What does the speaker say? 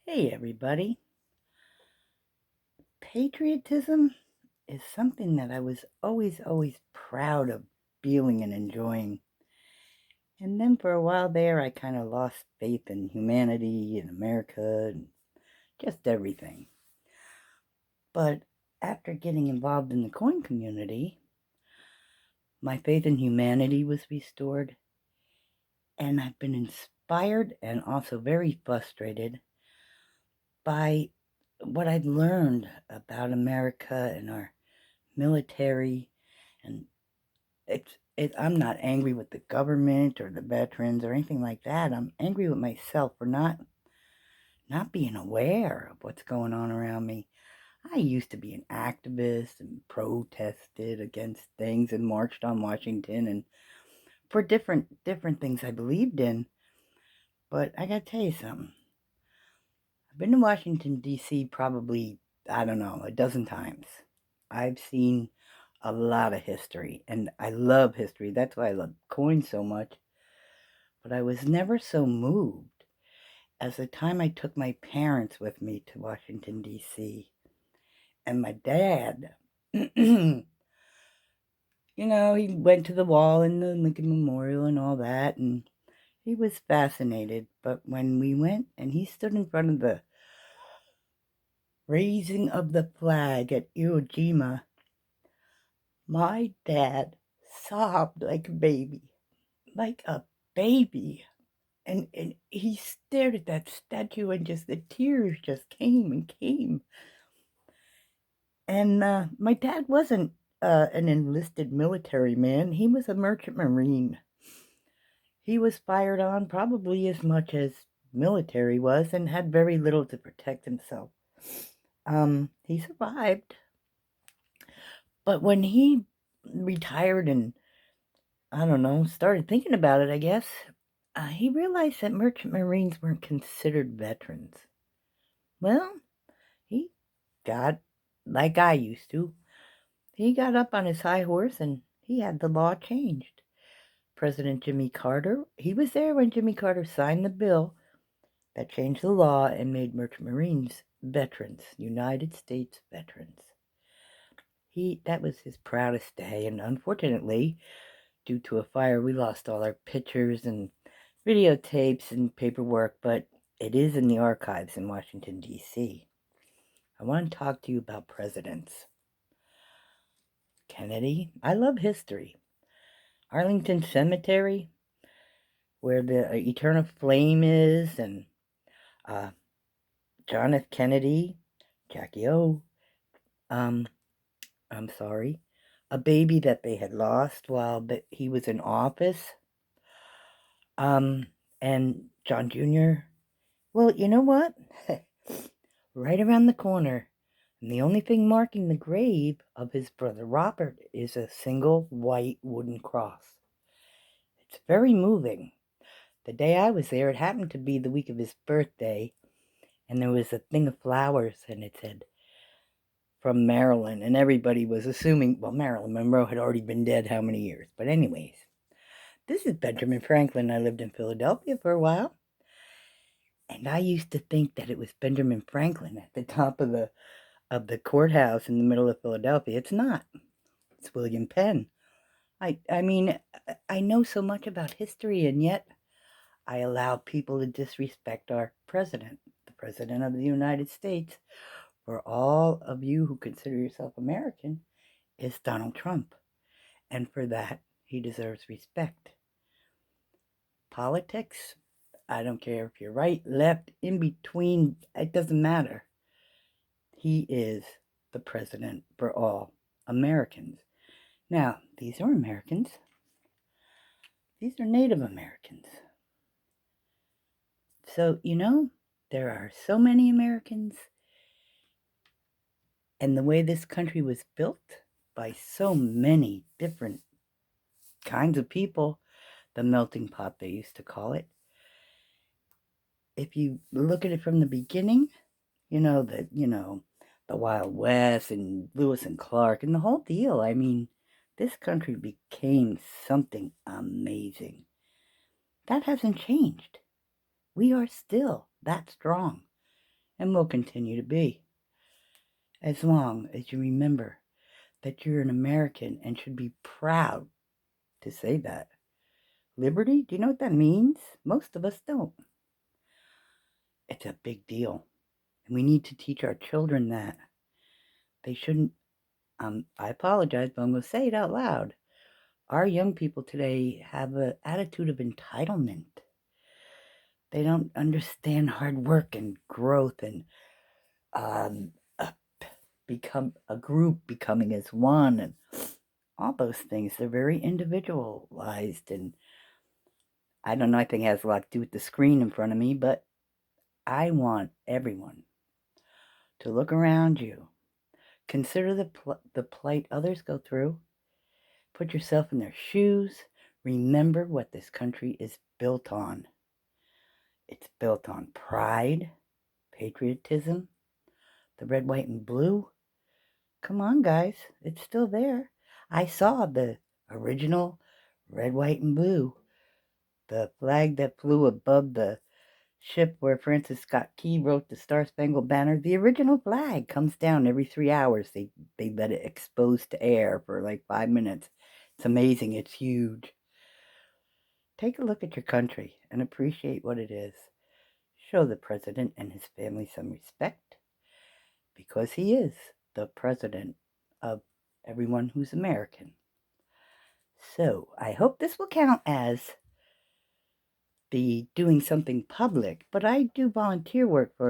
Hey, everybody. Patriotism is something that I was always proud of feeling and enjoying. And then for a while there, I kind of lost faith in humanity and America and just everything. But after getting involved in the coin community, my faith in humanity was restored. And I've been inspired and also very frustrated by what I've learned about America and our military. And I'm not angry with the government or the veterans or anything like that. I'm angry with myself for not being aware of what's going on around me. I used to be an activist and protested against things and marched on Washington and for different things I believed in. But I gotta tell you something. I've been to Washington D.C. probably, I don't know, a dozen times. I've seen a lot of history, and I love history. That's why I love coins so much. But I was never so moved as the time I took my parents with me to Washington, D.C. And my dad, he went to the wall in the Lincoln Memorial and all that, and he was fascinated. But when we went and he stood in front of the raising of the flag at Iwo Jima, my dad sobbed like a baby, like a baby. And he stared at that statue and just the tears just came and came. And my dad wasn't an enlisted military man. He was a merchant marine. He was fired on probably as much as military was and had very little to protect himself. He survived. But when he retired and, I don't know, started thinking about it, I guess, he realized that merchant marines weren't considered veterans. Well, he got, like I used to, he got up on his high horse and he had the law changed. President Jimmy Carter, he was there when Jimmy Carter signed the bill that changed the law and made merchant marines veterans, United States veterans. That was his proudest day, and unfortunately, due to a fire, we lost all our pictures and videotapes and paperwork, but it is in the archives in Washington, D.C. I want to talk to you about presidents. Kennedy, I love history. Arlington Cemetery, where the eternal flame is, and John F. Kennedy, Jackie O, I'm sorry, a baby that they had lost while he was in office, and John Jr. Well, you know what? Right around the corner, and the only thing marking the grave of his brother Robert is a single white wooden cross. It's very moving. The day I was there, it happened to be the week of his birthday, and there was a thing of flowers, and it said, from Maryland, and everybody was assuming, well, Marilyn Monroe had already been dead how many years? But anyways, this is Benjamin Franklin. I lived in Philadelphia for a while, and I used to think that it was Benjamin Franklin at the top of the courthouse in the middle of Philadelphia. It's not. It's William Penn. I mean, I know so much about history, and yet I allow people to disrespect our president, the president of the United States. For all of you who consider yourself American, is Donald Trump. And for that, he deserves respect. Politics, I don't care if you're right, left, in between, it doesn't matter. He is the president for all Americans. Now, these are Americans. These are Native Americans. So, there are so many Americans, and the way this country was built by so many different kinds of people, the melting pot they used to call it. If you look at it from the beginning, the Wild West and Lewis and Clark and the whole deal. I mean, this country became something amazing. That hasn't changed. We are still that strong. and will continue to be, as long as you remember that you're an American and should be proud to say that. Liberty, do you know what that means? Most of us don't. It's a big deal. And we need to teach our children that. They shouldn't, I apologize, but I'm going to say it out loud. Our young people today have an attitude of entitlement. They don't understand hard work and growth and um, become a group becoming as one and all those things. They're very individualized, and I don't know, I think it has a lot to do with the screen in front of me, but I want everyone to look around you. Consider the plight others go through. Put yourself in their shoes. Remember what this country is built on. It's built on pride, patriotism, the red, white, and blue. Come on, guys. It's still there. I saw the original red, white, and blue. The flag that flew above the ship where Francis Scott Key wrote the Star-Spangled Banner. The original flag comes down every 3 hours. They let it expose to air for like 5 minutes. It's amazing. It's huge. Take a look at your country and appreciate what it is. Show the president and his family some respect, because he is the president of everyone who's American. So I hope this will count as the doing something public, but I do volunteer work for